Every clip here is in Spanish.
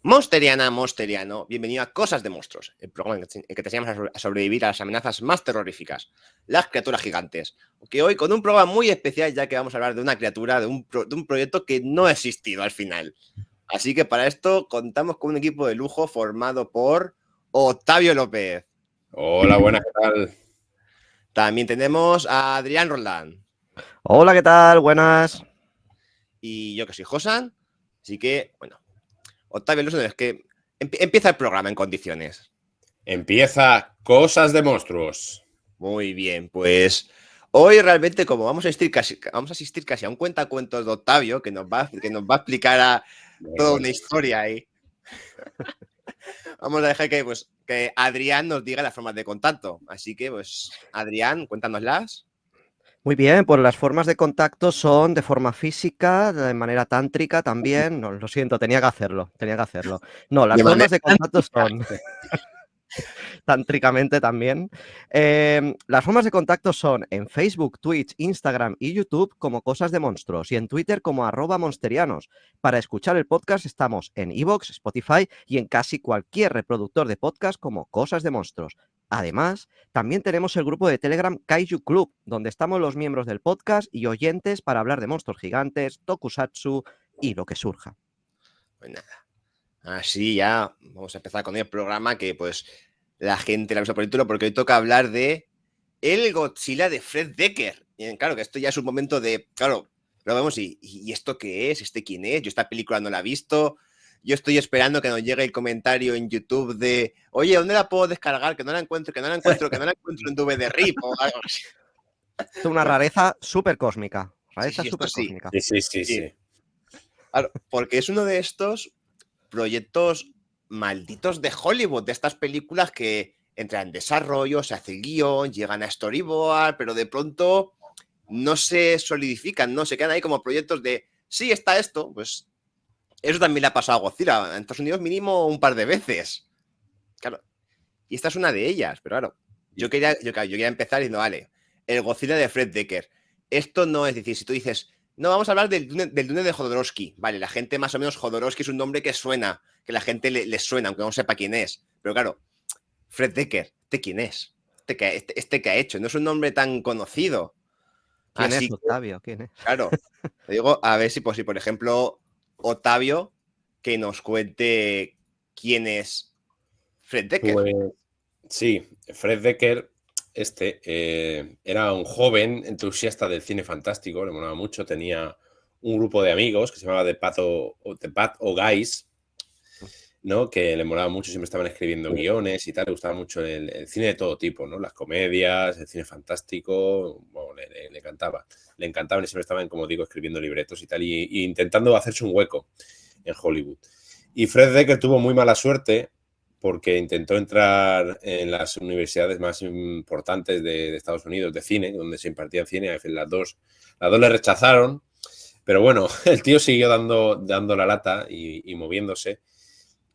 Monsteriana, Monsteriano, bienvenido a Cosas de Monstruos, el programa en que te enseñamos a sobrevivir a las amenazas más terroríficas, las criaturas gigantes. Que hoy con un programa muy especial, ya que vamos a hablar de una criatura, de un proyecto que no ha existido al final. Así que para esto contamos con un equipo de lujo formado por Octavio López. Hola, buenas, ¿qué tal? También tenemos a Adrián Roldán. Hola, ¿qué tal? Buenas. Y yo que soy Josan. Así que, bueno, Octavio, no sé, es que empieza el programa en condiciones. Empieza Cosas de Monstruos. Muy bien, pues hoy realmente como vamos a asistir casi a un cuentacuentos de Octavio que nos va a explicar toda una historia ahí. Vamos a dejar que Adrián nos diga las formas de contacto. Así que, pues, Adrián, cuéntanoslas. Muy bien, pues las formas de contacto son de forma física, de manera tántrica también. No, lo siento, tenía que hacerlo. No, las De manera formas de contacto son tántricamente también. Las formas de contacto son en Facebook, Twitch, Instagram y YouTube como Cosas de Monstruos y en Twitter como @monsterianos. Para escuchar el podcast estamos en iVoox, Spotify y en casi cualquier reproductor de podcast como Cosas de Monstruos. Además, también tenemos el grupo de Telegram Kaiju Club, donde estamos los miembros del podcast y oyentes para hablar de monstruos gigantes, tokusatsu y lo que surja. Pues nada, así ya vamos a empezar con el programa que pues la gente la ha visto por el título porque hoy toca hablar de el Godzilla de Fred Decker. Y claro, que esto ya es un momento de, claro, lo vemos y ¿esto qué es? ¿Este quién es? Yo esta película no la he visto. Yo estoy esperando que nos llegue el comentario en YouTube de, oye, ¿dónde la puedo descargar? Que no la encuentro en DVD-RIP o algo así. Es una rareza súper cósmica. Sí, esto sí. Sí. Claro, porque es uno de estos proyectos malditos de Hollywood, de estas películas que entran en desarrollo, se hace el guión, llegan a storyboard, pero de pronto no se solidifican, no se quedan ahí como proyectos de, sí, está esto, pues eso también le ha pasado a Godzilla, en Estados Unidos mínimo un par de veces. Claro, y esta es una de ellas, pero claro, yo quería empezar diciendo, vale, el Godzilla de Fred Decker. Esto no es decir, si tú dices, no, vamos a hablar del Dune de Jodorowsky. Vale, la gente más o menos, Jodorowsky es un nombre que suena, que la gente le suena, aunque no sepa quién es. Pero claro, Fred Decker, ¿este quién es? Este que ha hecho, no es un nombre tan conocido. ¿Quién Así es que, Octavio? ¿Quién es? claro, te digo, a ver si por ejemplo, Octavio, que nos cuente quién es Fred Decker. Pues sí, Fred Decker, era un joven entusiasta del cine fantástico, le molaba mucho, tenía un grupo de amigos que se llamaba The Pat o Guys, ¿no? Que le molaba mucho, siempre estaban escribiendo guiones y tal, le gustaba mucho el cine de todo tipo, ¿no? Las comedias, el cine fantástico, bueno, le encantaba. Le encantaban y siempre estaban, como digo, escribiendo libretos y tal, y intentando hacerse un hueco en Hollywood. Y Fred Decker tuvo muy mala suerte porque intentó entrar en las universidades más importantes de Estados Unidos de cine, donde se impartía cine, las dos le rechazaron, pero bueno, el tío siguió dando la lata y moviéndose,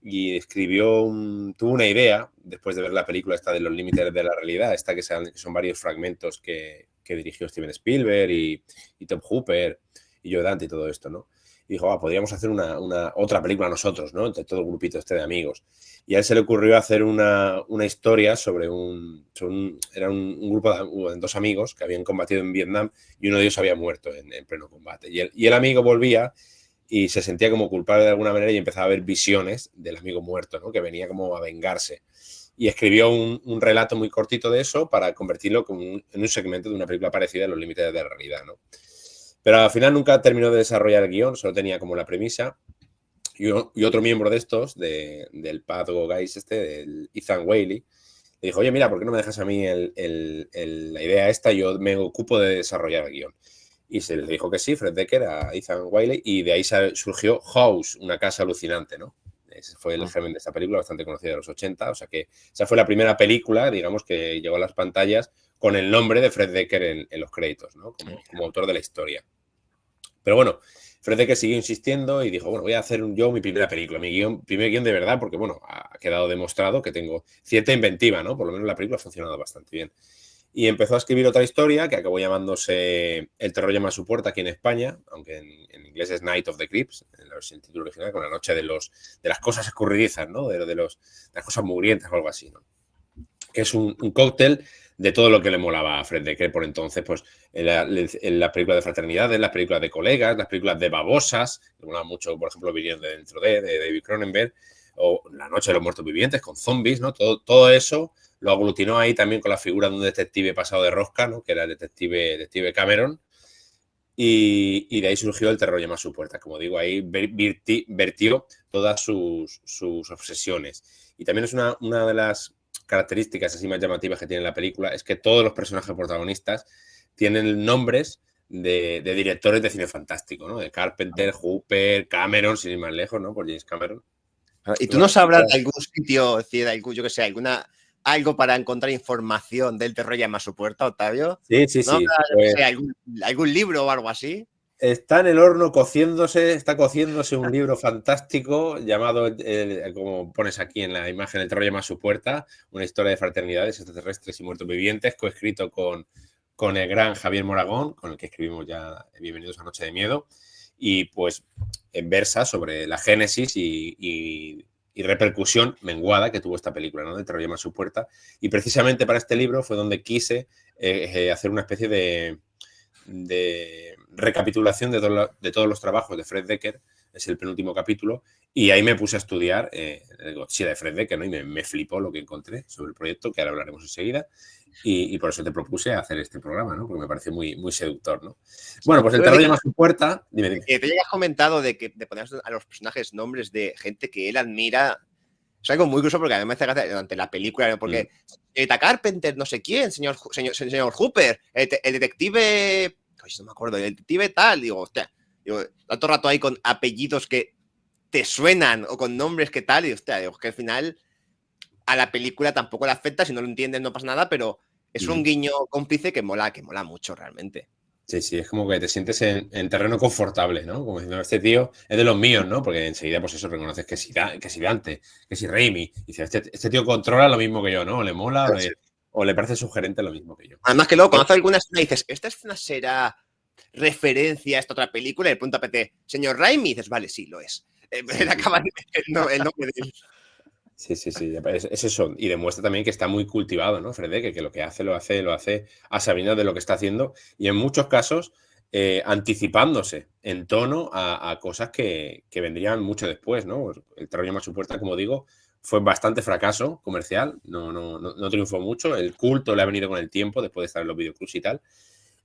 y tuvo una idea, después de ver la película esta de Los límites de la realidad, esta que son varios fragmentos que dirigió Steven Spielberg y Tom Hooper y Joe Dante y todo esto, ¿no? Y dijo, podríamos hacer otra película nosotros, ¿no? Entre todo el grupito de amigos. Y a él se le ocurrió hacer una historia sobre era un grupo de dos amigos que habían combatido en Vietnam y uno de ellos había muerto en pleno combate. Y el amigo volvía y se sentía como culpable de alguna manera y empezaba a ver visiones del amigo muerto, ¿no? Que venía como a vengarse. Y escribió un relato muy cortito de eso para convertirlo en un segmento de una película parecida a Los límites de la realidad, ¿no? Pero al final nunca terminó de desarrollar el guión, solo tenía como la premisa. Y otro miembro de estos, del Pat o Guys del Ethan Whaley, le dijo, oye, mira, ¿por qué no me dejas a mí la idea esta? Yo me ocupo de desarrollar el guión. Y se le dijo que sí, Fred Decker, a Ethan Whaley, y de ahí surgió House, una casa alucinante, ¿no? Ese fue el germen de esta película, bastante conocida de los 80, o sea que esa fue la primera película, digamos, que llegó a las pantallas con el nombre de Fred Decker en los créditos, ¿no? Como autor de la historia. Pero bueno, Fred Decker siguió insistiendo y dijo, bueno, voy a hacer yo mi primera película, primer guión de verdad, porque bueno, ha quedado demostrado que tengo cierta inventiva, ¿no? Por lo menos la película ha funcionado bastante bien. y empezó a escribir otra historia que acabó llamándose El terror llama a su puerta aquí en España, aunque en inglés es Night of the Creeps, en el título original, con la noche de las cosas escurridizas, ¿no? De las cosas mugrientas o algo así, ¿no? Que es un cóctel de todo lo que le molaba a Fred Dekker por entonces, pues en la película de fraternidades, las películas de colegas, las películas de babosas, que molaba mucho, por ejemplo, Vinieron de dentro de David Cronenberg, o La noche de los muertos vivientes con zombies, ¿no? Todo eso lo aglutinó ahí también con la figura de un detective pasado de rosca, ¿no? Que era el detective Cameron, y de ahí surgió El terror llama a su puerta. Como digo, ahí vertió todas sus obsesiones. Y también es una de las características así más llamativas que tiene la película, es que todos los personajes protagonistas tienen nombres de directores de cine fantástico, ¿no? De Carpenter, Hooper, Cameron, sin ir más lejos, ¿no? Por James Cameron. ¿Y tú no sabrás de algún sitio, es decir, yo que sé, algo para encontrar información del terror llama a su puerta, Octavio? Sí. ¿No habrá, Pues, algún libro o algo así? está en el horno está cociéndose un libro fantástico llamado, como pones aquí en la imagen, El terror llama a su puerta, una historia de fraternidades extraterrestres y muertos vivientes, coescrito con el gran Javier Moragón, con el que escribimos ya Bienvenidos a Noche de Miedo, y pues versa sobre la génesis y repercusión menguada que tuvo esta película, ¿no? El terror llama a su puerta. Y precisamente para este libro fue donde quise hacer una especie de recapitulación de todos los trabajos de Fred Dekker, es el penúltimo capítulo, y ahí me puse a estudiar el Godzilla de Fred Dekker, ¿no? Y me flipó lo que encontré sobre el proyecto, que ahora hablaremos enseguida, y por eso te propuse hacer este programa, ¿no? Porque me parece muy, muy seductor, ¿no? Bueno, pues El terror llama a su puerta. Dime. Te hayas comentado de poner a los personajes nombres de gente que él admira. Es algo muy curioso porque a mí me hace gracia durante la película, ¿no? Porque Carpenter, no sé quién, señor Hooper, el detective. Ay, no me acuerdo, el detective tal. Digo, hostia, tanto rato ahí con apellidos que te suenan o con nombres que tal. Y hostia, digo, que al final a la película tampoco le afecta, si no lo entiendes no pasa nada, pero es un guiño cómplice que mola mucho realmente. Sí, es como que te sientes en terreno confortable, ¿no? Como diciendo, este tío es de los míos, ¿no? Porque enseguida, pues eso, reconoces que si Dante, que si Raimi. Y dices, este tío controla lo mismo que yo, ¿no? O le mola o le parece sugerente lo mismo que yo. Además que luego, cuando hace alguna escena, dices, ¿esta escena será referencia a esta otra película? Y el punto apete, señor Raimi, y dices, vale, sí, lo es. Él acaba de el nombre de él. Sí, es eso. Y demuestra también que está muy cultivado, ¿no? Fred Dekker, que lo que hace, lo hace a sabiendas de lo que está haciendo y en muchos casos anticipándose en tono a cosas que vendrían mucho después, ¿no? El terror llama a su puerta, como digo, fue bastante fracaso comercial, no triunfó mucho, el culto le ha venido con el tiempo después de estar en los videoclubs y tal.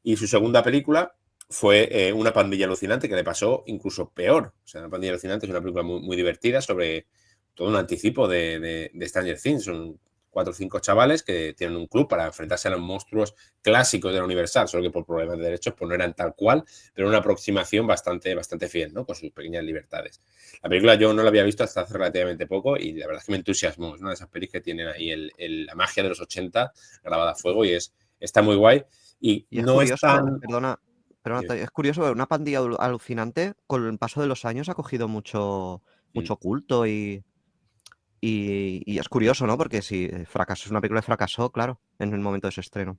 Y su segunda película fue Una pandilla alucinante, que le pasó incluso peor. O sea, Una pandilla alucinante es una película muy, muy divertida sobre todo un anticipo de Stranger Things. Son 4 o 5 chavales que tienen un club para enfrentarse a los monstruos clásicos de la Universal, solo que por problemas de derechos pues no eran tal cual, pero una aproximación bastante fiel, ¿no? Con sus pequeñas libertades. La película yo no la había visto hasta hace relativamente poco y la verdad es que me entusiasmó. Es una de esas pelis que tienen ahí la magia de los 80 grabada a fuego y está muy guay. Y es no curioso, es tan... perdona, es curioso, una pandilla alucinante con el paso de los años ha cogido mucho culto y es curioso, ¿no? Porque si fracasó, es una película que fracasó, claro, en el momento de su estreno.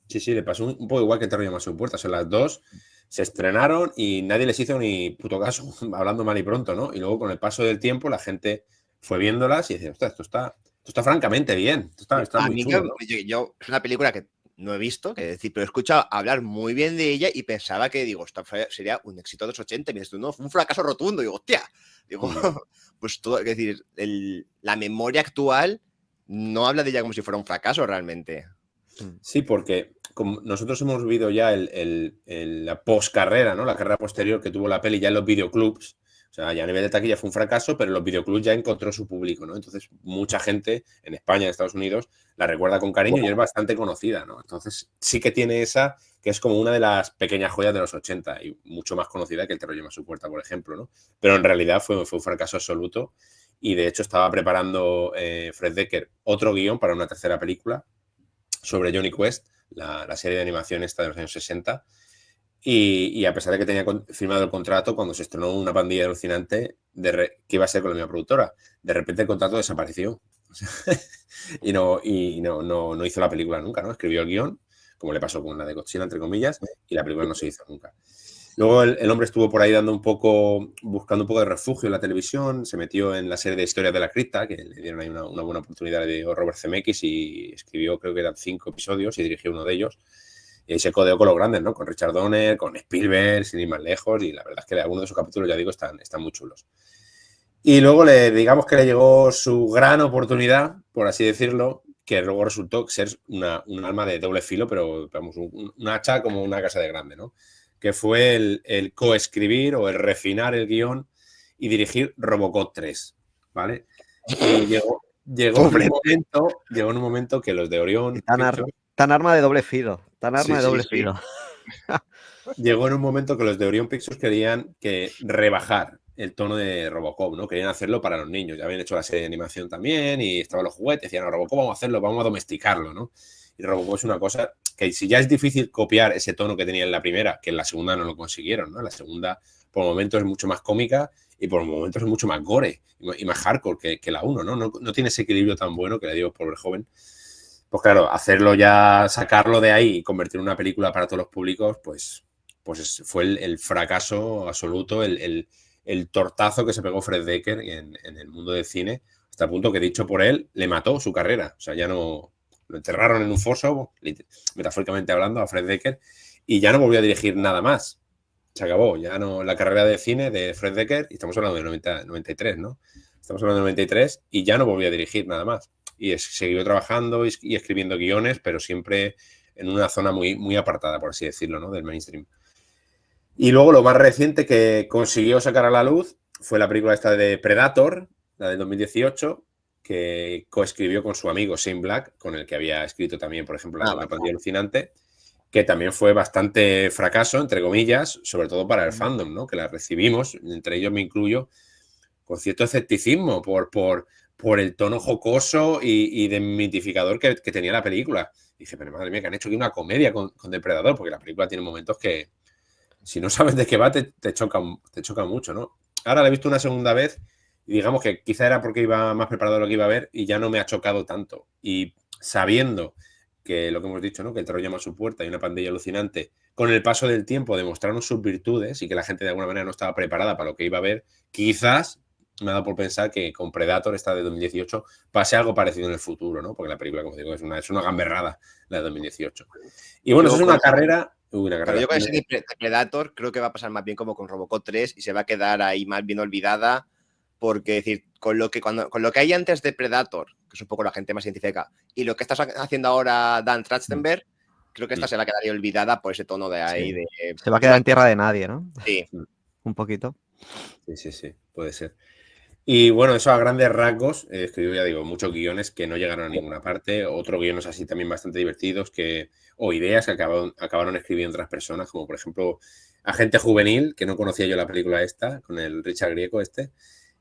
Sí, le pasó un poco igual que Terror llama a su puerta. O sea, las dos se estrenaron y nadie les hizo ni puto caso, hablando mal y pronto, ¿no? Y luego con el paso del tiempo la gente fue viéndolas y decía, ostras, esto está francamente bien, está A muy mí, chulo, ¿no? yo es una película que no he visto, que decir, pero he escuchado hablar muy bien de ella y pensaba que, digo, esto sería un éxito de los 80. Y me dices, no, fue un fracaso rotundo. Digo, hostia. Digo, pues todo, es decir, la memoria actual no habla de ella como si fuera un fracaso realmente. Sí, porque como nosotros hemos vivido ya la poscarrera, ¿no? La carrera posterior que tuvo la peli ya en los videoclubs. O sea, ya a nivel de taquilla fue un fracaso, pero en los videoclubs ya encontró su público, ¿no? Entonces, mucha gente en España, en Estados Unidos, la recuerda con cariño y es bastante conocida, ¿no? Entonces, sí que tiene esa, que es como una de las pequeñas joyas de los 80 y mucho más conocida que El terror llama a su puerta, por ejemplo, ¿no? Pero en realidad fue un fracaso absoluto y, de hecho, estaba preparando Fred Dekker otro guión para una tercera película sobre Johnny Quest, la serie de animación esta de los años 60. Y a pesar de que tenía firmado el contrato, cuando se estrenó Una pandilla alucinante, que iba a ser con la misma productora, de repente el contrato desapareció. Y no hizo la película nunca, ¿no? Escribió el guión, como le pasó con la de Godzilla, entre comillas, y la película no se hizo nunca. Luego el hombre estuvo por ahí buscando un poco de refugio en la televisión, se metió en la serie de Historias de la Cripta, que le dieron ahí una buena oportunidad de Robert Zemeckis, y escribió, creo que eran 5 episodios, y dirigió uno de ellos. Y ahí se codeó con los grandes, ¿no? Con Richard Donner, con Spielberg, sin ir más lejos, y la verdad es que algunos de sus capítulos, ya digo, están muy chulos. Y luego digamos que le llegó su gran oportunidad, por así decirlo, que luego resultó ser un arma de doble filo, pero vamos, un hacha como una casa de grande, ¿no? Que fue el coescribir o el refinar el guión y dirigir Robocop 3, ¿vale? Y llegó en un momento que los de Orion Tan arma de doble filo. Tan arma Sí, de doble sí. filo. Llegó en un momento que los de Orion Pictures querían rebajar el tono de Robocop, ¿no? Querían hacerlo para los niños. Ya habían hecho la serie de animación también y estaban los juguetes. Decían, no, Robocop vamos a hacerlo, vamos a domesticarlo, ¿no? Y Robocop es una cosa que si ya es difícil copiar ese tono que tenía en la primera, que en la segunda no lo consiguieron, ¿no? La segunda por momentos es mucho más cómica y por momentos es mucho más gore y más hardcore que la 1, ¿no? No tiene ese equilibrio tan bueno que le digo por el joven. Pues claro, hacerlo ya, sacarlo de ahí y convertirlo en una película para todos los públicos, pues fue el fracaso absoluto, el tortazo que se pegó Fred Dekker en el mundo del cine, hasta el punto que, dicho por él, le mató su carrera. O sea, ya no... Lo enterraron en un foso, metafóricamente hablando, a Fred Dekker, y ya no volvió a dirigir nada más. Se acabó, ya no... La carrera de cine de Fred Dekker, y estamos hablando de 93, ¿no? Estamos hablando de 93, y ya no volvió a dirigir nada más. Y siguió trabajando y escribiendo guiones, pero siempre en una zona muy, muy apartada, por así decirlo, ¿no? Del mainstream. Y luego lo más reciente que consiguió sacar a la luz fue la película esta de Predator, la del 2018, que coescribió con su amigo Shane Black, con el que había escrito también, por ejemplo, Una pandilla alucinante, que también fue bastante fracaso, entre comillas, sobre todo para el fandom, ¿no? Que la recibimos, entre ellos me incluyo, con cierto escepticismo por el tono jocoso y desmitificador que tenía la película. Y dije, pero madre mía, que han hecho aquí una comedia con Depredador, porque la película tiene momentos que, si no sabes de qué va, te choca mucho, ¿no? Ahora la he visto una segunda vez y digamos que quizá era porque iba más preparado de lo que iba a ver y ya no me ha chocado tanto. Y sabiendo que lo que hemos dicho, ¿no? Que el terror llama a su puerta y una pandilla alucinante, con el paso del tiempo demostraron sus virtudes y que la gente de alguna manera no estaba preparada para lo que iba a ver, quizás me ha dado por pensar que con Predator, esta de 2018, pase algo parecido en el futuro, ¿no? Porque la película, como digo, es una gamberrada, la de 2018. Y bueno, eso es una carrera... Pero yo con ese Predator creo que va a pasar más bien como con Robocop 3 y se va a quedar ahí más bien olvidada, porque decir, con lo que hay antes de Predator, que es un poco la gente más científica, y lo que está haciendo ahora Dan Trachtenberg, creo que esta se va a quedar ahí olvidada por ese tono de ahí. Sí. Se va a quedar en tierra de nadie, ¿no? Sí. Un poquito. Sí, puede ser. Y bueno, eso a grandes rasgos, escribió, ya digo, muchos guiones que no llegaron a ninguna parte, otros guiones así también bastante divertidos o ideas que acabaron escribiendo otras personas, como por ejemplo Agente Juvenil, que no conocía yo la película esta, con el Richard Grieco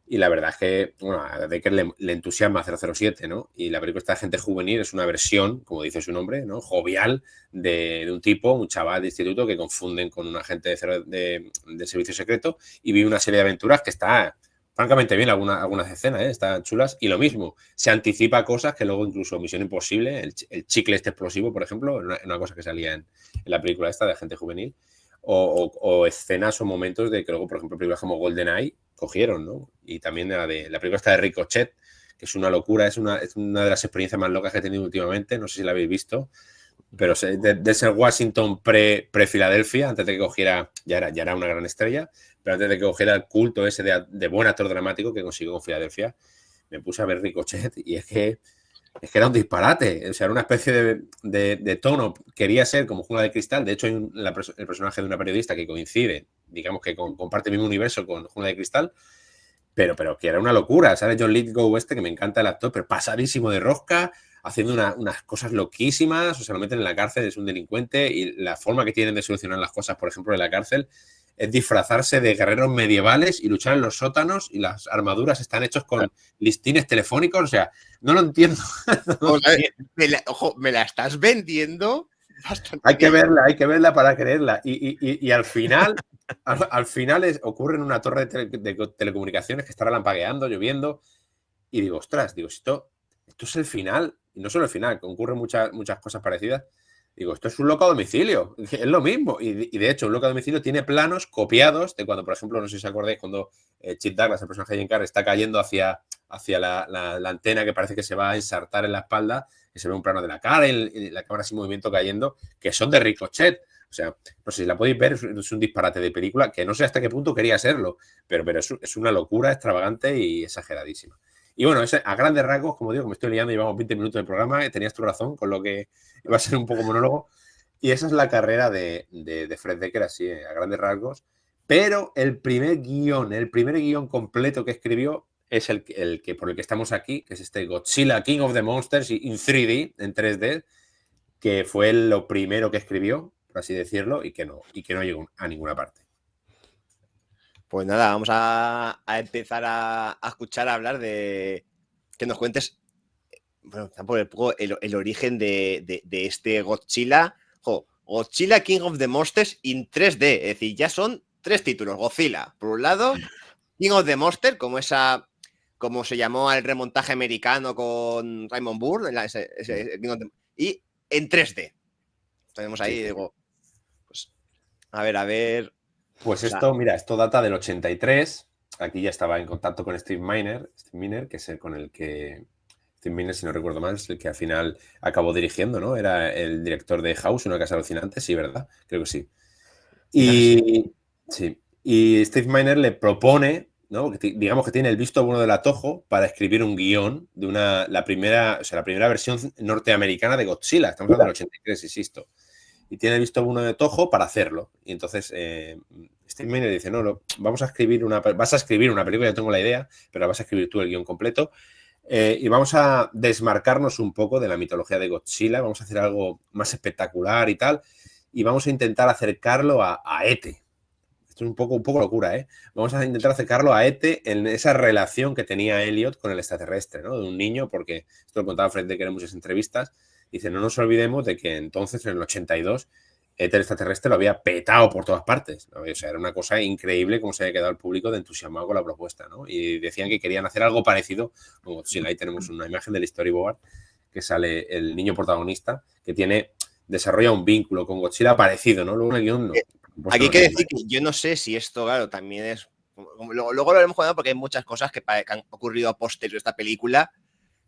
y la verdad es que, bueno, a Dekker le entusiasma 007, ¿no? Y la película esta Agente Juvenil es una versión, como dice su nombre, ¿no? Jovial de un tipo, un chaval de instituto que confunden con un agente de servicio secreto y vive una serie de aventuras que está... francamente bien, algunas escenas, están chulas. Y lo mismo, se anticipa a cosas que luego incluso Misión Imposible, el chicle este explosivo, por ejemplo, una cosa que salía en la película esta de Agente Juvenil, o escenas o momentos de que luego, por ejemplo, películas como GoldenEye cogieron, ¿no? Y también la película esta de Ricochet, que es una locura, es una de las experiencias más locas que he tenido últimamente, no sé si la habéis visto, pero de ser Washington pre-Filadelfia, antes de que cogiera, ya era una gran estrella, pero antes de que cogiera el culto ese de buen actor dramático que consiguió con Filadelfia, me puse a ver Ricochet y es que era un disparate, o sea, era una especie de tono, quería ser como Jungla de Cristal, de hecho hay el personaje de una periodista que coincide, digamos que comparte el mismo universo con Jungla de Cristal, pero que era una locura, ¿sabes? John Lithgow que me encanta el actor, pero pasadísimo de rosca, haciendo unas cosas loquísimas, o sea, lo meten en la cárcel, es un delincuente y la forma que tienen de solucionar las cosas, por ejemplo, en la cárcel, es disfrazarse de guerreros medievales y luchar en los sótanos y las armaduras están hechos con listines telefónicos, o sea, no lo entiendo. Ojo, me la estás vendiendo bastante. Hay que verla para creerla. Y al final, ocurre en una torre de telecomunicaciones que está relampagueando, lloviendo, y digo, ostras, esto es el final, y no solo el final, que ocurren muchas cosas parecidas. Digo, esto es un loco a domicilio, es lo mismo. Y de hecho, un loco a domicilio tiene planos copiados de cuando, por ejemplo, no sé si os acordáis, cuando Chip Douglas, el personaje de Jim Carrey, está cayendo hacia la antena que parece que se va a ensartar en la espalda, que se ve un plano de la cara y la cámara sin movimiento cayendo, que son de Ricochet. O sea, no sé si la podéis ver, es un disparate de película que no sé hasta qué punto quería serlo, pero es una locura extravagante y exageradísima. Y bueno, a grandes rasgos, como digo, me estoy liando, llevamos 20 minutos de programa, tenías tu razón con lo que va a ser un poco monólogo. Y esa es la carrera de Fred Dekker, así, a grandes rasgos. Pero el primer guión completo que escribió es el que por el que estamos aquí, que es este Godzilla King of the Monsters in 3D, en 3D, que fue lo primero que escribió, por así decirlo, y que no llegó a ninguna parte. Pues nada, vamos a empezar a escuchar hablar de que nos cuentes, bueno, un poco el origen de este Godzilla. Godzilla King of the Monsters in 3D. Es decir, ya son 3 títulos. Godzilla, por un lado, King of the Monsters, como se llamó al remontaje americano con Raymond Burr, y en 3D. Tenemos ahí, Sí. digo, pues, a ver. Pues O sea, esto, mira, esto data del 83. Aquí ya estaba en contacto con Steve Miner, que es el con el que Steve Miner, si no recuerdo mal, es el que al final acabó dirigiendo, ¿no? Era el director de House, Una casa alucinante, sí, ¿verdad? Creo que sí. Y sí. Y Steve Miner le propone, ¿no? Digamos que tiene el visto bueno del atojo para escribir un guión de la primera versión norteamericana de Godzilla. Estamos hablando del 83, insisto. Y tiene el visto bueno de Toho para hacerlo. Y entonces Steve Miner dice, no, vas a escribir una película, yo tengo la idea, pero vas a escribir tú el guión completo. Y vamos a desmarcarnos un poco de la mitología de Godzilla, vamos a hacer algo más espectacular y tal, y vamos a intentar acercarlo a E.T. Esto es un poco locura, ¿eh? Vamos a intentar acercarlo a E.T. en esa relación que tenía Elliot con el extraterrestre, ¿no? De un niño, porque esto lo contaba Fred Dekker en muchas entrevistas. Dice, no nos olvidemos de que entonces, en el 82, E.T. el extraterrestre lo había petado por todas partes, ¿no? O sea, era una cosa increíble cómo se había quedado el público de entusiasmado con la propuesta, ¿no? Y decían que querían hacer algo parecido con Godzilla. Ahí tenemos una imagen del storyboard que sale el niño protagonista que desarrolla un vínculo con Godzilla parecido, ¿no? Luego en el guión no. Aquí hay que decir que yo no sé si esto, claro, también es. Luego lo haremos jugando porque hay muchas cosas que han ocurrido a posteriori de esta película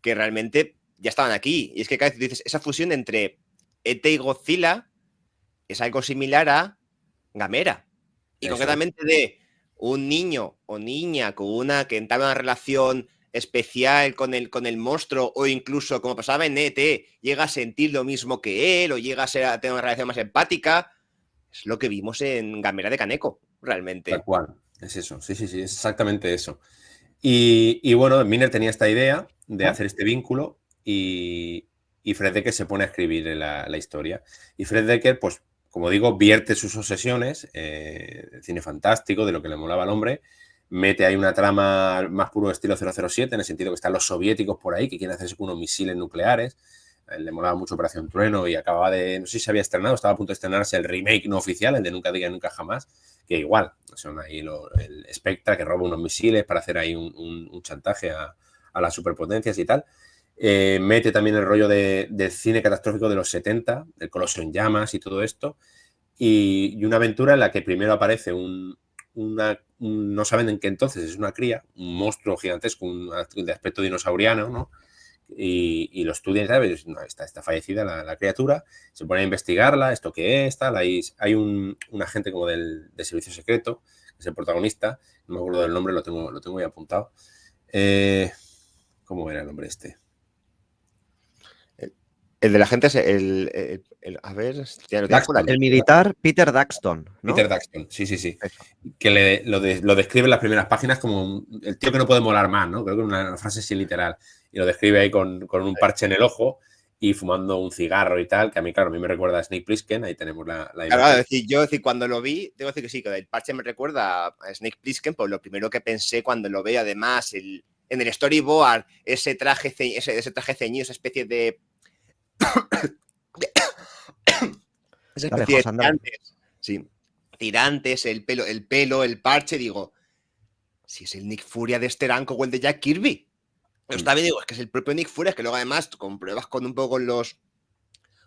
que realmente ya estaban aquí. Y es que cada vez dices, esa fusión entre E.T. y Godzilla es algo similar a Gamera. Y Eso. concretamente de un niño o niña con que entabla una relación especial con el monstruo, o incluso, como pasaba en E.T., llega a sentir lo mismo que él, o llega a tener una relación más empática. Es lo que vimos en Gamera de Kaneko, realmente. Tal cual, es eso, sí, es exactamente eso. Y bueno, Miner tenía esta idea de hacer este vínculo y Fred Dekker se pone a escribir la historia. Y Fred Dekker, pues, como digo, vierte sus obsesiones, cine fantástico, de lo que le molaba al hombre, mete ahí una trama más puro estilo 007, en el sentido que están los soviéticos por ahí, que quieren hacerse con unos misiles nucleares. Le molaba mucho Operación Trueno y acababa no sé si se había estrenado, estaba a punto de estrenarse el remake no oficial, el de Nunca Diga Nunca Jamás, que igual, son ahí el Spectra que roba unos misiles para hacer ahí un chantaje a las superpotencias y tal. Mete también el rollo del cine catastrófico de los 70, el Coloso en llamas y todo esto, y una aventura en la que primero aparece no saben en qué entonces, es una cría, un monstruo gigantesco, de aspecto dinosauriano, ¿no? Y lo estudian, ¿sabes? No, está fallecida la criatura, se pone a investigarla, esto qué es, tal. Hay un agente como del servicio secreto, que es el protagonista, no me acuerdo del nombre, lo tengo ahí apuntado. ¿Cómo era el nombre este? El de la gente es a ver, ya lo tienes por aquí. El militar Peter Daxton, ¿no? Peter Daxton, sí. Eso. Que lo describe en las primeras páginas como el tío que no puede molar más, ¿no? Creo que una frase así literal. Y lo describe ahí con un parche en el ojo y fumando un cigarro y tal, que a mí me recuerda a Snake Plissken, ahí tenemos la imagen. Claro, yo cuando lo vi, tengo que decir que sí, que el parche me recuerda a Snake Plissken, pues lo primero que pensé cuando lo veía, además, en el storyboard, ese traje ceñido, esa especie de... esa especie de tirantes, sí, tirantes, el pelo, el parche, digo, si es el Nick Furia de Esther Anko o el de Jack Kirby. Pero está bien, digo, es que es el propio Nick Furia, que luego además compruebas con un poco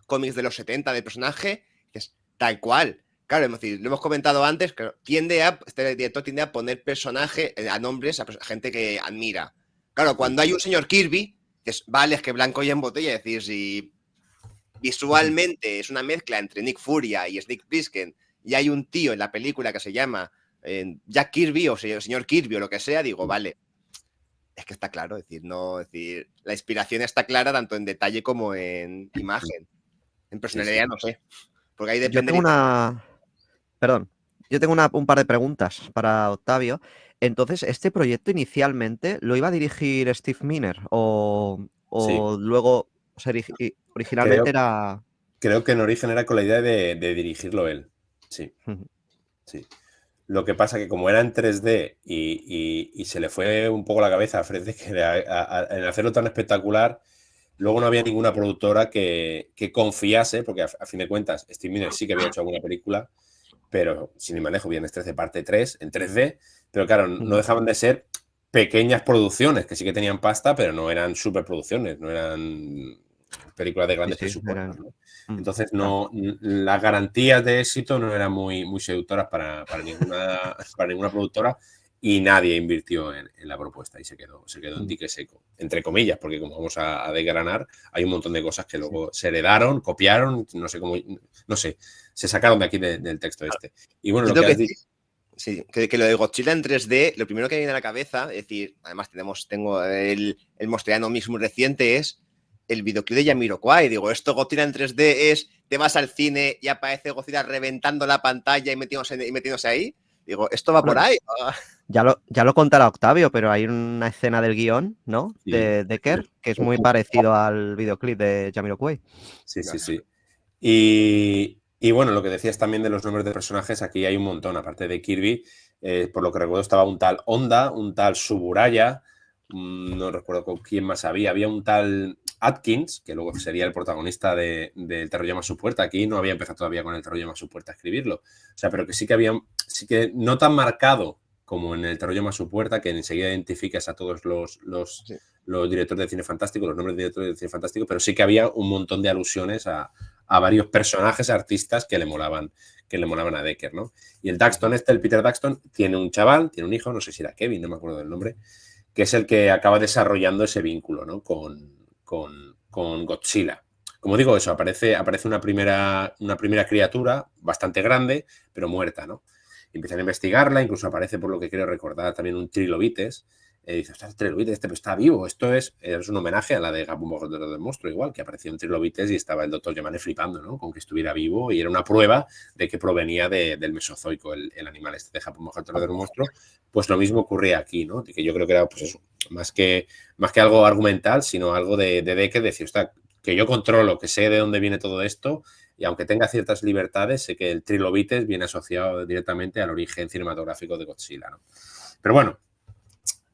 cómics de los 70 del personaje, es tal cual. Claro, es decir, lo hemos comentado antes, que este director tiende a poner personajes, a nombres a gente que admira. Claro, cuando hay un señor Kirby, dices, vale, es que blanco y en botella, es decir, si visualmente es una mezcla entre Nick Furia y Snake Plissken, y hay un tío en la película que se llama Jack Kirby o señor Kirby o lo que sea, digo, vale, es que está claro, es decir, la inspiración está clara tanto en detalle como en imagen. En personalidad no sé, porque ahí depende. Yo tengo un par de preguntas para Octavio. Entonces, ¿este proyecto inicialmente lo iba a dirigir Steve Miner o Sí. luego originalmente Creo, era... creo que en origen era con la idea de dirigirlo él. Sí, sí. Lo que pasa que como era en 3D y se le fue un poco la cabeza a Fred Dekker en hacerlo tan espectacular, luego no había ninguna productora que confiase, porque a fin de cuentas Steve Miner sí que había hecho alguna película, pero sin ir más lejos, Viernes 13 parte 3 en 3D, pero claro, no dejaban de ser pequeñas producciones, que sí que tenían pasta, pero no eran superproducciones, no eran películas de grandes presupuestos, ¿no? Entonces, las garantías de éxito no eran muy seductoras para ninguna productora y nadie invirtió en la propuesta y se quedó en dique seco, entre comillas, porque como vamos a desgranar, hay un montón de cosas que luego se heredaron, copiaron, no sé, se sacaron de aquí del texto este. Y bueno, Yo lo que has dicho... Sí, que lo de Godzilla en 3D, lo primero que me viene a la cabeza, es decir, además tengo el Monsterano Mix muy reciente, es el videoclip de Jamiroquai. Digo, esto Godzilla en 3D es, te vas al cine y aparece Godzilla reventando la pantalla y metiéndose ahí. Digo, esto va por ahí. Ya lo contará Octavio, pero hay una escena del guión, ¿no? Sí. De Dekker, que es muy parecido al videoclip de Jamiroquai. Sí. Y bueno, lo que decías también de los nombres de personajes, aquí hay un montón, aparte de Kirby, por lo que recuerdo estaba un tal Honda, un tal Suburaya, no recuerdo con quién más había un tal Atkins, que luego sería el protagonista del Terror llama a su puerta. Aquí no había empezado todavía con el Terror llama a su puerta a escribirlo. O sea, pero que sí que no tan marcado como en el Terror llama a su puerta, que enseguida identificas a todos los directores de cine fantástico, los nombres de directores de cine fantástico, pero sí que había un montón de alusiones a varios personajes, artistas que le molaban a Dekker, ¿no? Y el Daxton el Peter Daxton, tiene un chaval, tiene un hijo, no sé si era Kevin, no me acuerdo del nombre, que es el que acaba desarrollando ese vínculo, ¿no? Con Godzilla. Como digo, eso, aparece una primera criatura bastante grande, pero muerta, ¿no? Empiezan a investigarla, incluso aparece, por lo que quiero recordar, también un trilobites. Dice, ostras, Trilobites, pero está vivo. Esto es un homenaje a la de Gabumbo del monstruo, igual, que apareció en Trilobites y estaba el doctor Yamane flipando, ¿no? Con que estuviera vivo y era una prueba de que provenía del Mesozoico el animal este de Gabumbo del monstruo. Pues lo mismo ocurría aquí, ¿no? Que yo creo que era, pues eso, más que algo argumental, sino algo de Dekker, decir, ostras, que yo controlo, que sé de dónde viene todo esto y aunque tenga ciertas libertades, sé que el Trilobites viene asociado directamente al origen cinematográfico de Godzilla, ¿no? Pero bueno,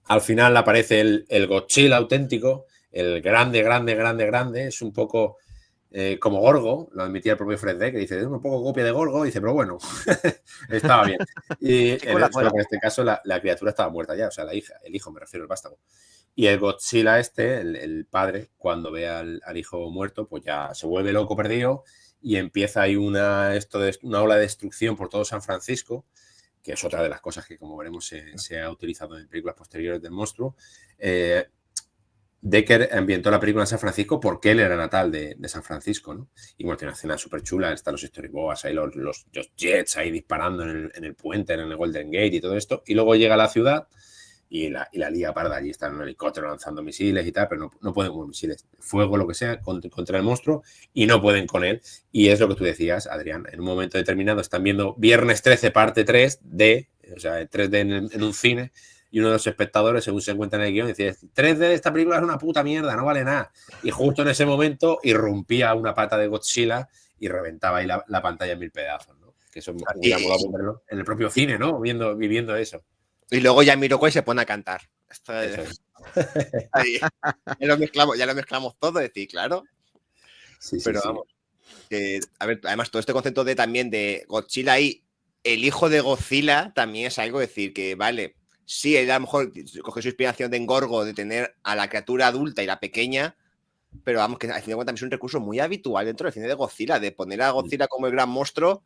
al final aparece el Godzilla auténtico, el grande, es un poco como Gorgo, lo admitía el propio Fred Dekker, que dice, es un poco copia de Gorgo, dice, pero bueno, estaba bien. Y en este caso la criatura estaba muerta ya, o sea, el hijo, me refiero, el vástago. Y el Godzilla el padre, cuando ve al hijo muerto, pues ya se vuelve loco perdido y empieza ahí una ola de destrucción por todo San Francisco, que es otra de las cosas que, como veremos, se ha utilizado en películas posteriores del monstruo. Dekker ambientó la película en San Francisco porque él era natal de San Francisco, ¿no? Y bueno, tiene una escena súper chula, están los storyboards, ahí los jets ahí disparando en el puente, en el Golden Gate y todo esto. Y luego llega a la ciudad y la lía parda. Allí están en un helicóptero lanzando misiles y tal, pero no pueden con misiles, fuego, lo que sea, contra el monstruo, y no pueden con él. Y es lo que tú decías, Adrián, en un momento determinado están viendo Viernes 13 parte 3 o sea, 3D en un cine, y uno de los espectadores, según se encuentra en el guión, dice, 3D de esta película es una puta mierda, no vale nada. Y justo en ese momento irrumpía una pata de Godzilla y reventaba ahí la pantalla en 1000 pedazos, ¿no? Que eso hubiera molado verlo en el propio cine, ¿no? Viviendo eso. Y luego Jamiroquai se pone a cantar. Ya lo mezclamos todo, es decir, claro. Sí, pero sí, vamos, que, a ver, además todo este concepto también de Godzilla y el hijo de Godzilla también es algo, decir, que vale, sí, él a lo mejor coge su inspiración de Engorgo, de tener a la criatura adulta y la pequeña, pero vamos, que al fin de cuentas es un recurso muy habitual dentro del cine de Godzilla, de poner a Godzilla como el gran monstruo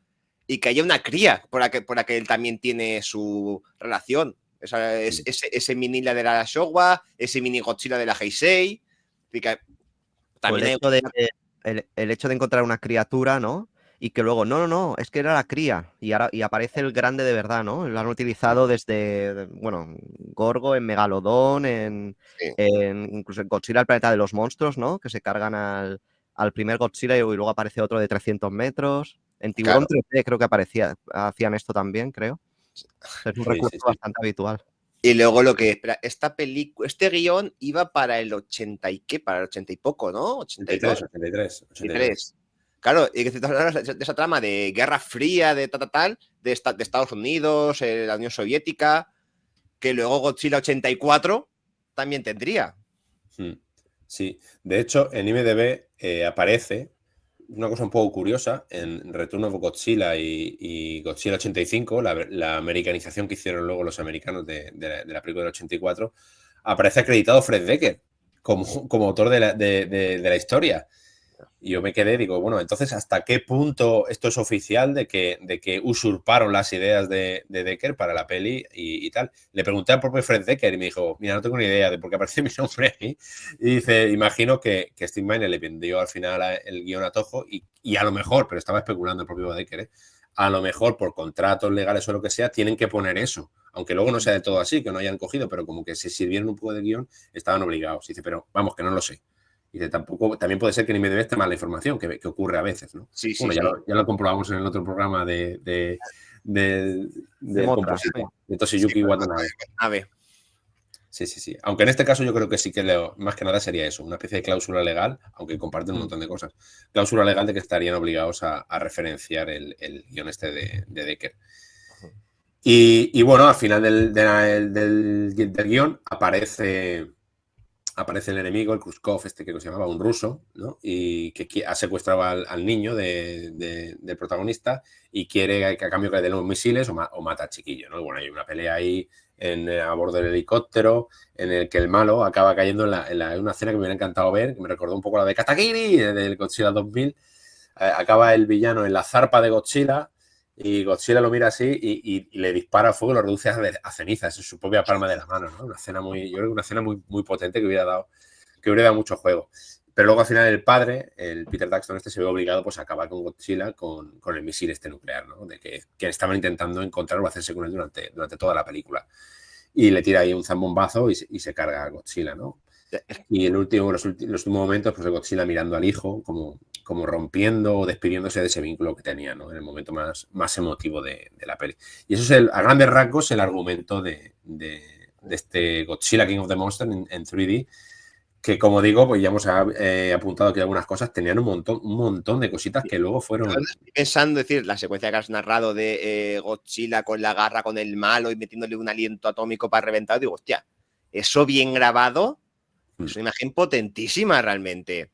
y que haya una cría por la que él también tiene su relación. Ese mini la de la Showa, ese mini Godzilla de la Heisei. También el hecho de encontrar una criatura, ¿no? Y que luego, no, es que era la cría. Y aparece el grande de verdad, ¿no? Lo han utilizado desde, bueno, Gorgo, en Megalodón, incluso en Godzilla, el planeta de los monstruos, ¿no? Que se cargan al primer Godzilla y luego aparece otro de 300 metros. En Tiburón 3D creo que hacían esto también, creo. Es un recurso bastante habitual. Y luego este guión iba para el 80 y qué, para el 80 y poco, ¿no? 83. Claro, y que de esa trama de Guerra Fría, de de Estados Unidos, la Unión Soviética, que luego Godzilla 84 también tendría. Sí, de hecho, en IMDb aparece una cosa un poco curiosa en Return of Godzilla y Godzilla 85, la americanización que hicieron luego los americanos de la película del 84, aparece acreditado Fred Dekker como autor de la historia. Y yo me quedé, digo, bueno, entonces, ¿hasta qué punto esto es oficial de que usurparon las ideas de Dekker para la peli y tal? Le pregunté al propio Fred Dekker y me dijo, mira, no tengo ni idea de por qué aparece mi nombre ahí. Y dice, imagino que Steve Miner le vendió al final el guión a Toho y a lo mejor, pero estaba especulando el propio Dekker, a lo mejor por contratos legales o lo que sea, tienen que poner eso. Aunque luego no sea de todo así, que no hayan cogido, pero como que si sirvieron un poco de guión, estaban obligados. Y dice, pero vamos, que no lo sé. Y también puede ser que en IMDb esté mal la información, que ocurre a veces, ¿no? Sí, bueno, ya lo comprobamos en el otro programa del compositor, de Toshiyuki Watanabe. Sí. Aunque en este caso yo creo que sí que más que nada sería eso, una especie de cláusula legal, aunque comparten un montón de cosas. Cláusula legal de que estarían obligados a referenciar el guión este de Dekker. Y bueno, al final del guión aparece el enemigo, el Khrushchev, que se llamaba un ruso, ¿no? Y que ha secuestrado al niño del protagonista y quiere que a cambio que le den unos misiles o mata al chiquillo, ¿no? Y bueno, hay una pelea ahí a bordo del helicóptero en el que el malo acaba cayendo en una escena que me hubiera encantado ver, que me recordó un poco la de Katakiri, del Godzilla 2000. Acaba el villano en la zarpa de Godzilla y Godzilla lo mira así y le dispara a fuego y lo reduce a cenizas en su propia palma de la mano, ¿no? Yo creo que una escena muy, muy potente que hubiera dado mucho juego. Pero luego al final el padre, el Peter Daxton se ve obligado pues, a acabar con Godzilla con el misil nuclear, ¿no? De que estaban intentando encontrar o hacerse con él durante toda la película. Y le tira ahí un zambombazo y se carga a Godzilla, ¿no? Y en los últimos momentos, pues Godzilla mirando al hijo, como rompiendo o despidiéndose de ese vínculo que tenía, ¿no? En el momento más emotivo de la peli. Y eso es a grandes rasgos el argumento de este Godzilla King of the Monsters en 3D, que como digo, pues ya hemos apuntado aquí algunas cosas, tenían un montón de cositas que luego fueron... Estoy pensando, decir, la secuencia que has narrado de Godzilla con la garra, con el malo y metiéndole un aliento atómico para reventar, digo, hostia, eso bien grabado, es una imagen potentísima realmente.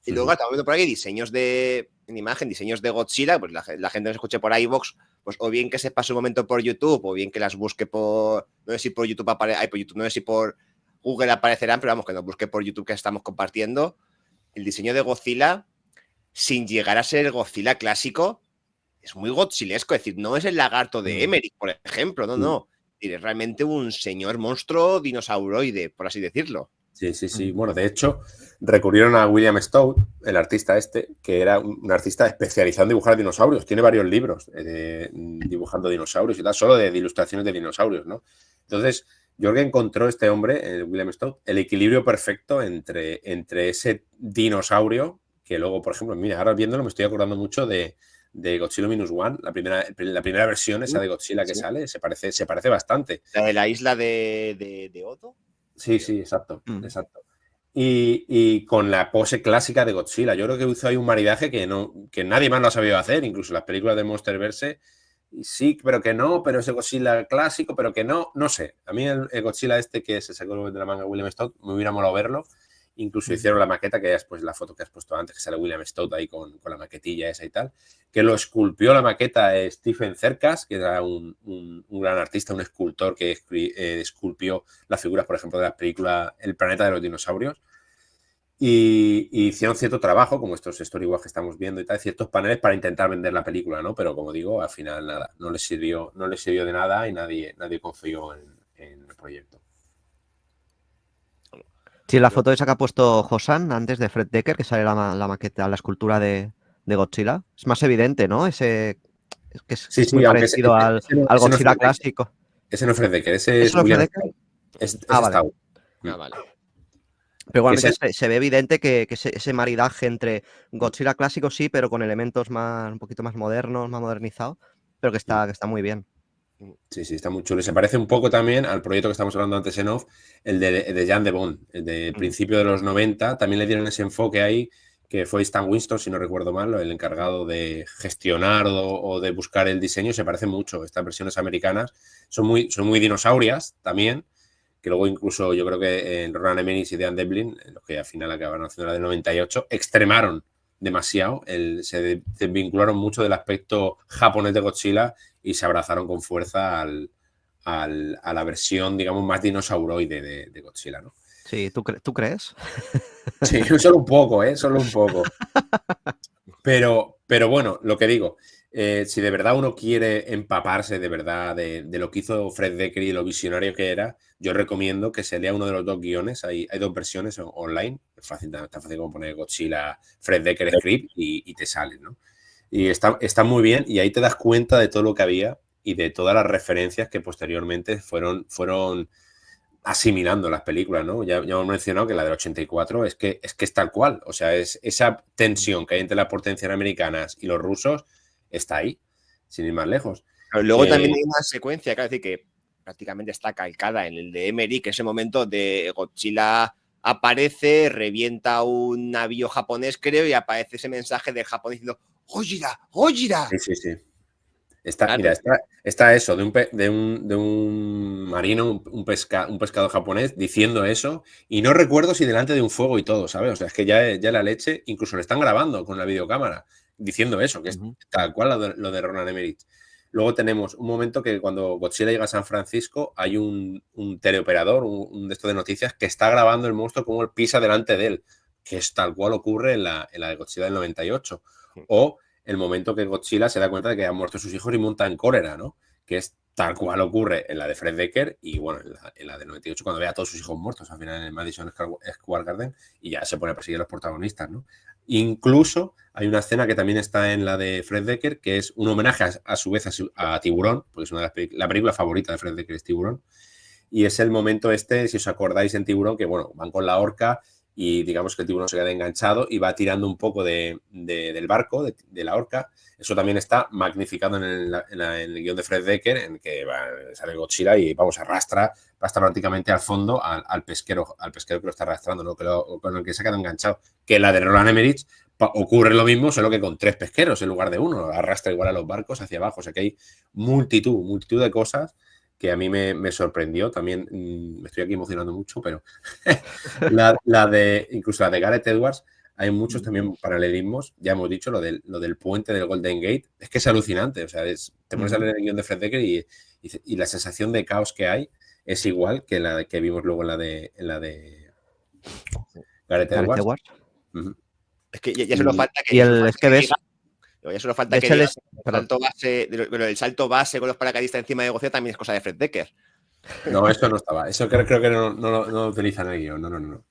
Y luego estamos viendo por aquí diseños en imagen, diseños de Godzilla, pues la gente nos escuche por iVoox, pues o bien que se pase un momento por YouTube, o bien que las busque no sé si por YouTube no sé si por Google aparecerán, pero vamos, que nos busque por YouTube que estamos compartiendo. El diseño de Godzilla, sin llegar a ser el Godzilla clásico, es muy godzilesco, es decir, no es el lagarto de Emmerich, por ejemplo, no. Es realmente un señor monstruo dinosauroide, por así decirlo. Sí. Bueno, de hecho, recurrieron a William Stout, el artista que era un artista especializado en dibujar dinosaurios. Tiene varios libros dibujando dinosaurios y tal, solo de ilustraciones de dinosaurios, ¿no? Entonces, yo creo que encontró este hombre, William Stout, el equilibrio perfecto entre ese dinosaurio, que luego, por ejemplo, mira, ahora viéndolo me estoy acordando mucho de Godzilla Minus One, la primera versión esa de Godzilla que sale, se parece bastante. La de la isla de Odo. Sí, exacto. Y con la pose clásica de Godzilla. Yo creo que hizo ahí un maridaje que nadie más lo ha sabido hacer, incluso las películas de Monsterverse. Sí, pero que no, pero ese Godzilla clásico, pero que no sé. A mí el Godzilla que se sacó de la manga William Stout, me hubiera molado verlo. Incluso hicieron la maqueta, que es pues la foto que has puesto antes, que sale William Stout ahí con la maquetilla esa y tal, que lo esculpió la maqueta Stephen Cercas, que era un gran artista, un escultor que esculpió las figuras, por ejemplo, de la película El planeta de los dinosaurios. y hicieron cierto trabajo, como estos storyboards que estamos viendo y tal, ciertos paneles para intentar vender la película, ¿no? Pero como digo, al final nada, no les sirvió de nada y nadie confió en el proyecto. Sí, la foto esa que ha puesto Josan antes de Fred Decker, que sale la maqueta, la escultura de Godzilla, es más evidente, ¿no? Es que Sí, es muy aunque parecido al ese no es Godzilla Fred Decker. clásico. Ese no es Fred Decker, ese es ¿Eso no es Fred William Decker? Stahl. Ese Ah, vale. Stahl. Vale. Pero igualmente Ese- se ve evidente que ese maridaje entre Godzilla clásico sí, pero con elementos un poquito más modernos, más modernizados, pero que está muy bien. Sí, está muy chulo. Y se parece un poco también al proyecto que estamos hablando antes en off, el de Jan de Bond, el de principio de los 90. También le dieron ese enfoque ahí, que fue Stan Winston, si no recuerdo mal, el encargado de gestionar o de buscar el diseño. Se parece mucho. Estas versiones americanas son muy dinosaurias también, que luego incluso yo creo que en Roland Emmerich y Dan Devlin, los que al final acabaron haciendo la del 98, extremaron demasiado, se desvincularon mucho del aspecto japonés de Godzilla y se abrazaron con fuerza a la versión, digamos, más dinosauroide de Godzilla, ¿no? Sí, ¿tú crees? Sí, solo un poco, solo un poco. Pero bueno, lo que digo, si de verdad uno quiere empaparse de verdad de lo que hizo Fred Decker y lo visionario que era, yo recomiendo que se lea uno de los dos guiones. Hay dos versiones online. Es fácil, tan fácil como poner Godzilla, Fred Decker Script y te salen, ¿no? Y está muy bien y ahí te das cuenta de todo lo que había y de todas las referencias que posteriormente fueron asimilando las películas, ¿no? Ya hemos mencionado que la del 84 es que es tal cual. O sea, es esa tensión que hay entre las potencias americanas y los rusos está ahí, sin ir más lejos. Pero luego también hay una secuencia, claro, decir, que prácticamente está calcada en el de Emmerich, que ese momento de Godzilla aparece, revienta un navío japonés, creo, y aparece ese mensaje del japonés diciendo ¡Ojira! ¡Ojira! Sí. Claro. Mira, está eso, de un marino, un pescador japonés diciendo eso, y no recuerdo si delante de un fuego y todo, ¿sabes? O sea, es que ya la leche, incluso lo están grabando con la videocámara, diciendo eso, que es tal cual lo de Roland Emmerich. Luego tenemos un momento que cuando Godzilla llega a San Francisco, hay un teleoperador, un de estos de noticias, que está grabando el monstruo como él pisa delante de él, que es tal cual ocurre en la de Godzilla del 98. O el momento que Godzilla se da cuenta de que han muerto sus hijos y monta en cólera, ¿no? Que es tal cual ocurre en la de Fred Decker y, bueno, en la del 98, cuando ve a todos sus hijos muertos al final en el Madison Square Garden y ya se pone a perseguir a los protagonistas, ¿no? Incluso hay una escena que también está en la de Fred Decker, que es un homenaje a su vez a Tiburón, porque es una de la película favorita de Fred Decker es Tiburón, y es el momento si os acordáis en Tiburón, que bueno, van con la horca y digamos que el tiburón se queda enganchado y va tirando un poco del barco, de la horca. Eso también está magnificado en el guión de Fred Decker, en que sale Godzilla y vamos, arrastra hasta prácticamente al fondo al pesquero que lo está arrastrando, ¿no? Con el que se ha quedado enganchado. Que en la de Roland Emmerich ocurre lo mismo, solo que con 3 pesqueros en lugar de uno. Arrastra igual a los barcos hacia abajo. O sea que hay multitud de cosas que a mí me sorprendió. También me estoy aquí emocionando mucho, pero incluso la de Gareth Edwards, hay muchos también paralelismos. Ya hemos dicho lo del puente del Golden Gate. Es que es alucinante. O sea, te pones a leer el guión de Fred Decker y la sensación de caos que hay es igual que la que vimos luego en la de Gareth Edwards. Es que ya solo falta que... Y es que ves... Ya solo falta que el salto base con los paracaidistas encima de Godzilla también es cosa de Fred Decker. No, eso no estaba. Eso creo que no lo utilizan en el guión. No.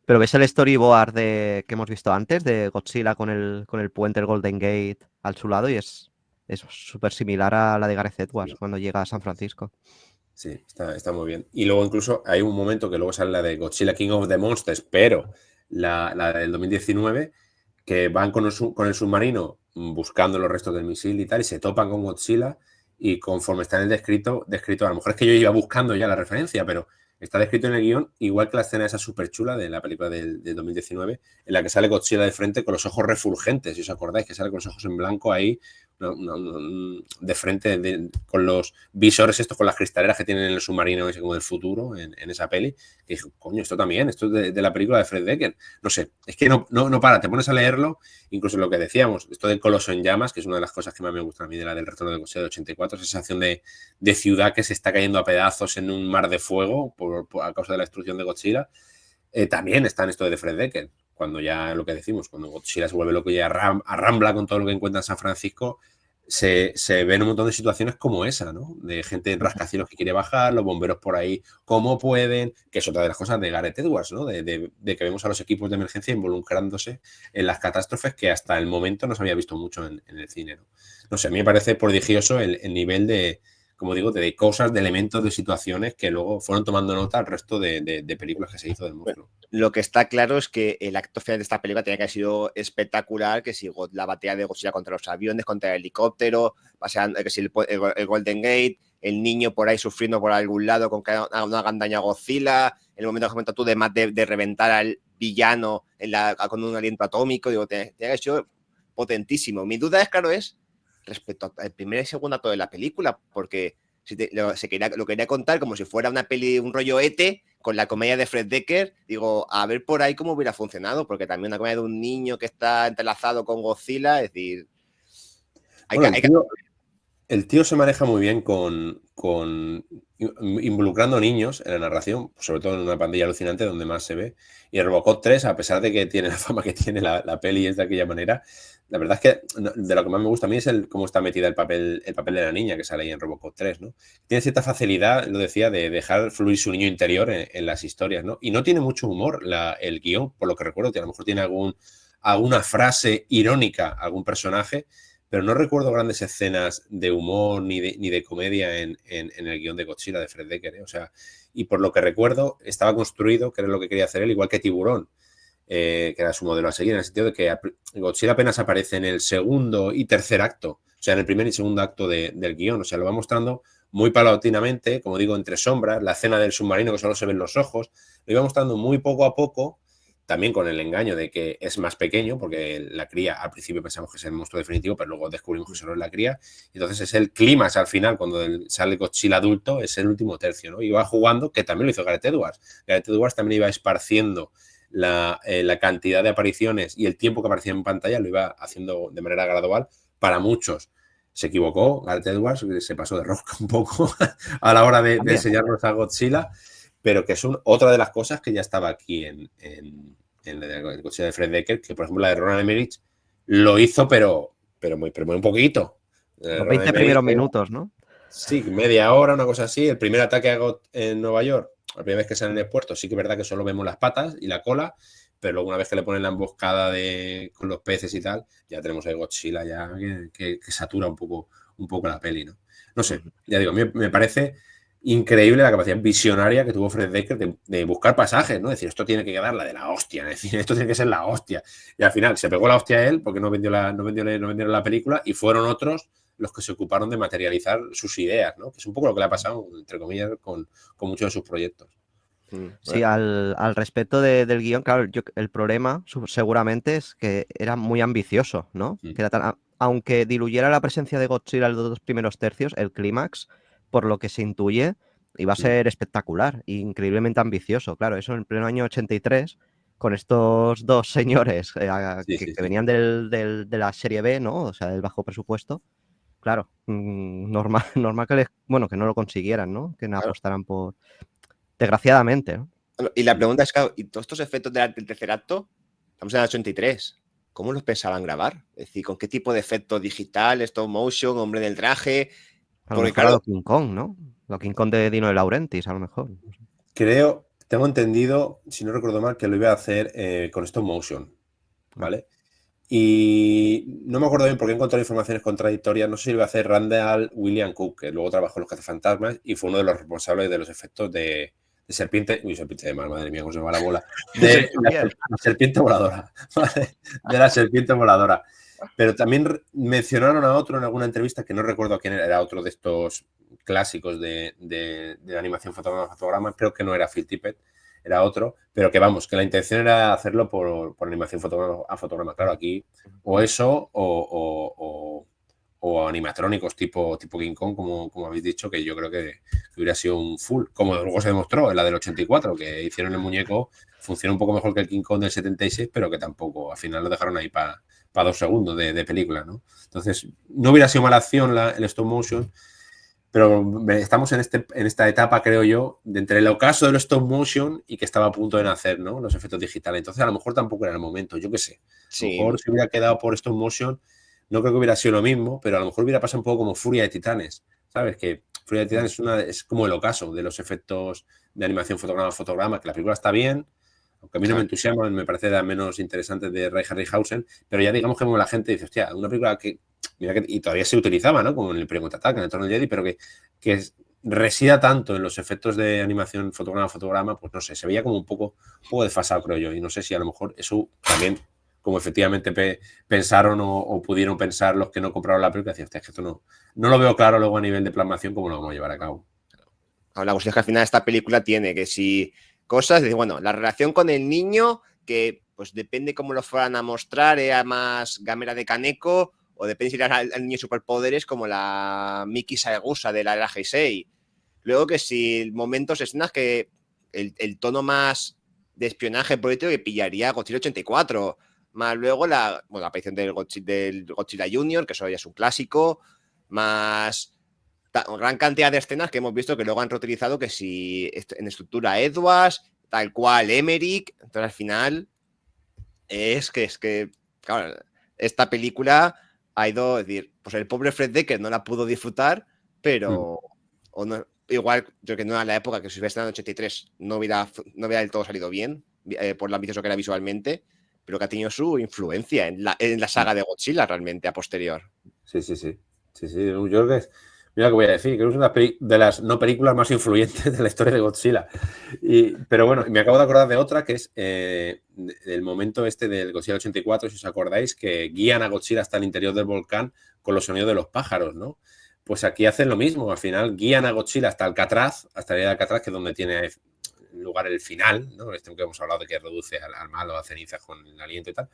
Pero ves el storyboard que hemos visto antes de Godzilla con el puente del Golden Gate al su lado y es súper similar a la de Gareth Edwards cuando llega a San Francisco. Sí, está muy bien. Y luego incluso hay un momento que luego sale la de Godzilla King of the Monsters, pero la del 2019, que van con el submarino buscando los restos del misil y tal, y se topan con Godzilla y conforme está en el descrito, a lo mejor es que yo iba buscando ya la referencia, pero está descrito en el guión, igual que la escena esa súper chula de la película del 2019, en la que sale Godzilla de frente con los ojos refulgentes, si os acordáis, que sale con los ojos en blanco ahí, de frente, con los visores estos, con las cristaleras que tienen en el submarino ese como del futuro, en esa peli, que dije, coño, esto también, esto es de la película de Fred Decker. No sé, es que no para, te pones a leerlo, incluso lo que decíamos, esto del Coloso en llamas, que es una de las cosas que más me gusta a mí de la del Retorno de Godzilla de 84, esa sensación de ciudad que se está cayendo a pedazos en un mar de fuego a causa de la destrucción de Godzilla. También está en esto de Fred Decker, cuando ya lo que decimos, cuando Godzilla se vuelve loco y arrambla con todo lo que encuentra en San Francisco, se ven un montón de situaciones como esa, ¿no? De gente en rascacielos que quiere bajar, los bomberos por ahí como pueden, que es otra de las cosas de Gareth Edwards, ¿no? De que vemos a los equipos de emergencia involucrándose en las catástrofes que hasta el momento no se había visto mucho en el cine, ¿no? No sé, a mí me parece prodigioso el nivel de, como digo, de cosas, de elementos, de situaciones que luego fueron tomando nota al resto de películas que se hizo del monstruo. Lo que está claro es que el acto final de esta película tenía que haber sido espectacular, que si la batalla de Godzilla contra los aviones, contra el helicóptero, que si el Golden Gate, el niño por ahí sufriendo por algún lado con que una gandaña Godzilla, el momento que comentas tú de reventar al villano con un aliento atómico, digo, tenía que haber sido potentísimo. Mi duda es, claro, es respecto al primer y segundo acto de la película, porque lo quería contar como si fuera una peli, un rollo ET, con la comedia de Fred Decker, digo, a ver por ahí cómo hubiera funcionado, porque también una comedia de un niño que está entrelazado con Godzilla, es decir... El tío se maneja muy bien con involucrando niños en la narración, sobre todo en una pandilla alucinante donde más se ve. Y el Robocop 3, a pesar de que tiene la fama que tiene la peli es de aquella manera, la verdad es que de lo que más me gusta a mí es cómo está metida el papel de la niña que sale ahí en Robocop 3, ¿no? Tiene cierta facilidad, lo decía, de dejar fluir su niño interior en las historias, ¿no? Y no tiene mucho humor el guión, por lo que recuerdo, que a lo mejor tiene alguna frase irónica, algún personaje, pero no recuerdo grandes escenas de humor ni de comedia en el guión de Godzilla de Fred Decker, ¿eh? O sea, y por lo que recuerdo, estaba construido, que era lo que quería hacer él, igual que Tiburón, que era su modelo a seguir, en el sentido de que Godzilla apenas aparece en el segundo y tercer acto, o sea, en el primer y segundo acto del guión, o sea, lo va mostrando muy paulatinamente, como digo, entre sombras, la escena del submarino que solo se ven los ojos, lo iba mostrando muy poco a poco, también con el engaño de que es más pequeño, porque la cría al principio pensamos que es el monstruo definitivo, pero luego descubrimos que solo es la cría. Entonces es el clímax al final, cuando sale Godzilla adulto, es el último tercio, ¿no? Y va jugando, que también lo hizo Gareth Edwards. Gareth Edwards también iba esparciendo la cantidad de apariciones y el tiempo que aparecía en pantalla, lo iba haciendo de manera gradual. Para muchos se equivocó, Gareth Edwards se pasó de rosca un poco a la hora de enseñarnos a Godzilla, pero que es otra de las cosas que ya estaba aquí en el Godzilla de Fred Decker, que por ejemplo la de Roland Emmerich lo hizo, pero muy un poquito. Los 20 primeros minutos, ¿no? Sí, media hora, una cosa así. El primer ataque en Nueva York, la primera vez que sale en el puerto, sí que es verdad que solo vemos las patas y la cola, pero luego una vez que le ponen la emboscada con los peces y tal, ya tenemos ahí Godzilla ya que satura un poco la peli, ¿no? No sé, ya digo, me parece increíble la capacidad visionaria que tuvo Fred Decker de buscar pasajes, ¿no? Es decir, esto tiene que quedar la de la hostia, es decir, esto tiene que ser la hostia. Y al final se pegó la hostia a él porque no vendieron la película y fueron otros los que se ocuparon de materializar sus ideas, ¿no? Que es un poco lo que le ha pasado, entre comillas, con muchos de sus proyectos. Sí, al respecto del guión, claro, el problema seguramente es que era muy ambicioso, ¿no? Que era aunque diluyera la presencia de Godzilla en los dos primeros tercios, el clímax, por lo que se intuye, iba a ser espectacular, increíblemente ambicioso. Claro, eso en el pleno año 83, con estos dos señores que venían de la serie B, ¿no? O sea, del bajo presupuesto. Claro, normal que que no lo consiguieran, ¿no? Que no apostaran por... Desgraciadamente, ¿no? Y la pregunta es, claro, ¿y todos estos efectos del tercer acto? Estamos en el 83. ¿Cómo los pensaban grabar? Es decir, ¿con qué tipo de efecto digital, stop motion, hombre del traje? A lo mejor a lo King Kong, ¿no? Lo King Kong de Dino de Laurentiis, a lo mejor. Tengo entendido, si no recuerdo mal, que lo iba a hacer con stop motion, ¿vale? Y no me acuerdo bien porque he encontrado informaciones contradictorias. No sé si lo iba a hacer Randall William Cook, que luego trabajó en Los Cazafantasmas y fue uno de los responsables de los efectos de serpiente. Uy, serpiente de mar, madre mía, cómo se me va la bola. De la serpiente voladora. ¿Vale? De la serpiente voladora. Pero también mencionaron a otro en alguna entrevista que no recuerdo quién era otro de estos clásicos de la animación fotograma. Creo que no era Phil Tippett, era otro, pero que vamos, que la intención era hacerlo por animación a fotograma. Claro, aquí o eso o animatrónicos tipo King Kong, como habéis dicho, que yo creo que hubiera sido un full, como luego se demostró en la del 84, que hicieron el muñeco, funciona un poco mejor que el King Kong del 76, pero que tampoco, al final lo dejaron ahí para 2 segundos de película, ¿no? Entonces, no hubiera sido mala acción el stop motion, pero estamos en esta etapa, creo yo, de entre el ocaso del stop motion y que estaba a punto de nacer, ¿no? Los efectos digitales. Entonces, a lo mejor tampoco era el momento, yo qué sé. A lo mejor si hubiera quedado por stop motion, no creo que hubiera sido lo mismo, pero a lo mejor hubiera pasado un poco como Furia de Titanes, ¿sabes? Que Furia de Titanes es como el ocaso de los efectos de animación fotograma a fotograma, que la película está bien, aunque a mí no me entusiasma, me parece de las menos interesantes de Ray Harryhausen, pero ya digamos que la gente dice, hostia, una película que, mira que, y todavía se utilizaba, ¿no? Como en el Imperio Contraataca, en el Torno de Jedi, pero que resida tanto en los efectos de animación fotograma a fotograma, pues no sé, se veía como un poco desfasado, creo yo, y no sé si a lo mejor eso también, como efectivamente pensaron o pudieron pensar los que no compraron la película, decían, hostia, es que esto no lo veo claro luego a nivel de plasmación cómo lo vamos a llevar a cabo. La cuestión es que al final esta película tiene que si cosas, bueno, la relación con el niño, que pues depende cómo lo fueran a mostrar, era más gamera de Kaneko, o depende si era el niño superpoderes como la Miki Saegusa de la era Heisei. Luego que si momentos, escenas que el tono más de espionaje político que pillaría Godzilla 84, más luego la aparición del Godzilla Junior, que eso ya es un clásico, más gran cantidad de escenas que hemos visto que luego han reutilizado, que si en estructura Edwards, tal cual Emmerich. Entonces al final es que claro, esta película ha ido, es decir, pues el pobre Fred Dekker no la pudo disfrutar, pero o no, igual yo que no era la época, que si hubiera estado en el 83 no hubiera del todo salido bien, por lo ambicioso que era visualmente, pero que ha tenido su influencia en la saga de Godzilla realmente a posterior. Sí. Yo creo que mira lo que voy a decir, creo que es una de las no películas más influyentes de la historia de Godzilla. Pero bueno, me acabo de acordar de otra que es el momento este del Godzilla 84, si os acordáis, que guían a Godzilla hasta el interior del volcán con los sonidos de los pájaros, ¿no? Pues aquí hacen lo mismo, al final guían a Godzilla hasta Alcatraz, hasta la isla de Alcatraz, que es donde tiene lugar el final, ¿no? Este que hemos hablado de que reduce al malo a cenizas con el aliento y tal.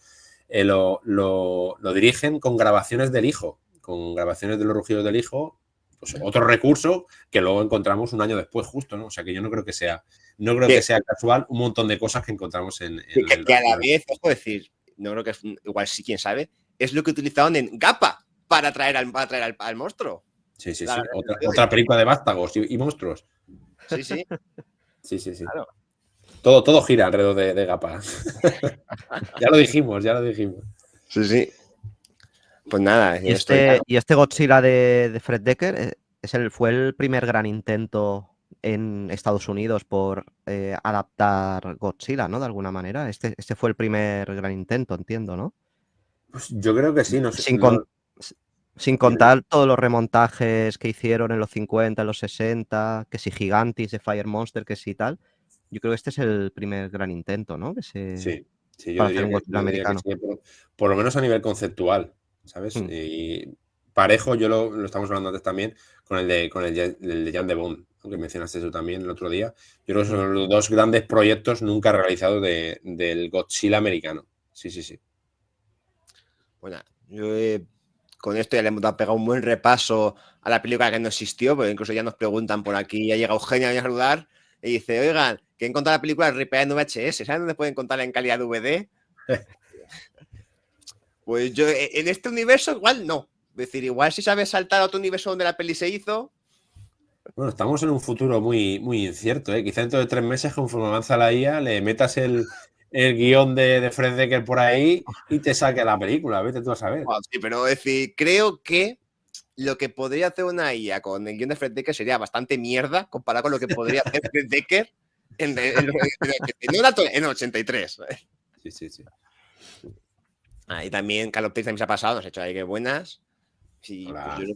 Lo dirigen con grabaciones del hijo, con grabaciones de los rugidos del hijo, pues otro recurso que luego encontramos un año después justo, ¿no? O sea que yo no creo que sea casual un montón de cosas que encontramos en que a la vez, os puedo decir, no creo que es, igual sí, quién sabe, es lo que utilizaron en Gappa para atraer al monstruo. Sí. Otra película de vástagos y monstruos. Sí. Sí. Claro. Todo gira alrededor de Gappa. Ya lo dijimos. Sí. Pues nada. Y este Godzilla de Fred Dekker fue el primer gran intento en Estados Unidos por adaptar Godzilla, ¿no? De alguna manera. Este fue el primer gran intento, entiendo, ¿no? Pues yo creo que sí. No sé, sin contar todos los remontajes que hicieron en los 50, en los 60, que si Gigantis de Fire Monster, que si tal. Yo creo que este es el primer gran intento, ¿no? Sí, yo para diría hacer un Godzilla americano. que sí, por lo menos a nivel conceptual, ¿sabes? Y parejo, yo lo estamos hablando antes también, con el de Jan de Bond, que mencionaste eso también el otro día. Yo creo que son los dos grandes proyectos nunca realizados del Godzilla americano. Sí. Bueno, yo con esto ya le hemos pegado un buen repaso a la película que no existió, porque incluso ya nos preguntan por aquí, ya llega Eugenia a saludar y dice, oigan, que encontrar la película ripeada en VHS, ¿saben dónde pueden encontrarla en calidad DVD? Pues yo, en este universo igual no. Es decir, igual si sabes saltar a otro universo donde la peli se hizo. Bueno, estamos en un futuro muy, muy incierto, ¿eh? Quizá dentro de 3 meses, conforme avanza la IA, le metas el guión de Fred Dekker por ahí y te saque la película, vete tú a saber. Sí, pero es decir, creo que lo que podría hacer una IA con el guión de Fred Dekker sería bastante mierda comparado con lo que podría hacer Fred Dekker en el 83. Sí. Y también Call of Duty también se ha pasado, nos ha hecho ahí que buenas. Sí, pues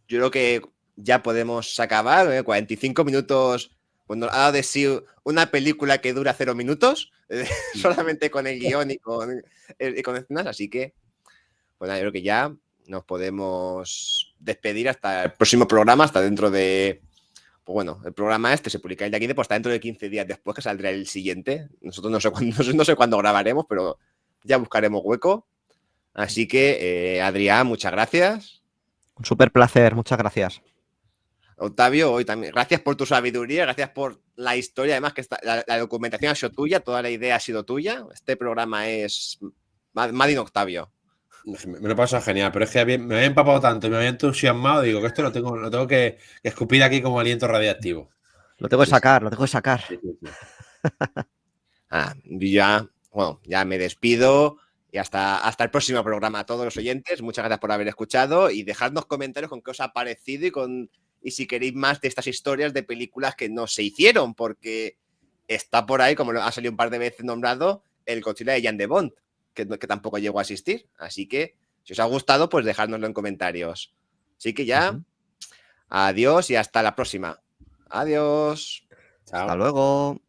yo creo que ya podemos acabar, 45 minutos. Bueno, ha de ser una película que dura 0 minutos, solamente con el guión y con escenas, así que pues nada, yo creo que ya nos podemos despedir hasta el próximo programa, hasta dentro de... Pues bueno, el programa este se publica el de aquí, pues hasta dentro de 15 días después que saldrá el siguiente. Nosotros no sé cuándo grabaremos, pero ya buscaremos hueco. Así que, Adrián, muchas gracias. Un súper placer, muchas gracias. Octavio, hoy también. Gracias por tu sabiduría, gracias por la historia. Además, que la documentación ha sido tuya, toda la idea ha sido tuya. Este programa es Made in Octavio. Me lo paso genial, pero es que me había empapado tanto y me había entusiasmado, digo que esto lo tengo que escupir aquí como aliento radiactivo. Lo tengo que Sí, sacar, lo tengo que sacar. Sí, sí, sí. Ya me despido y hasta el próximo programa a todos los oyentes. Muchas gracias por haber escuchado y dejadnos comentarios con qué os ha parecido y si queréis más de estas historias de películas que no se hicieron, porque está por ahí, como ha salido un par de veces nombrado, el Godzilla de Jan de Bond, que tampoco llegó a asistir. Así que, si os ha gustado, pues dejádnoslo en comentarios. Así que ya, adiós y hasta la próxima. Adiós. Hasta Chao. luego.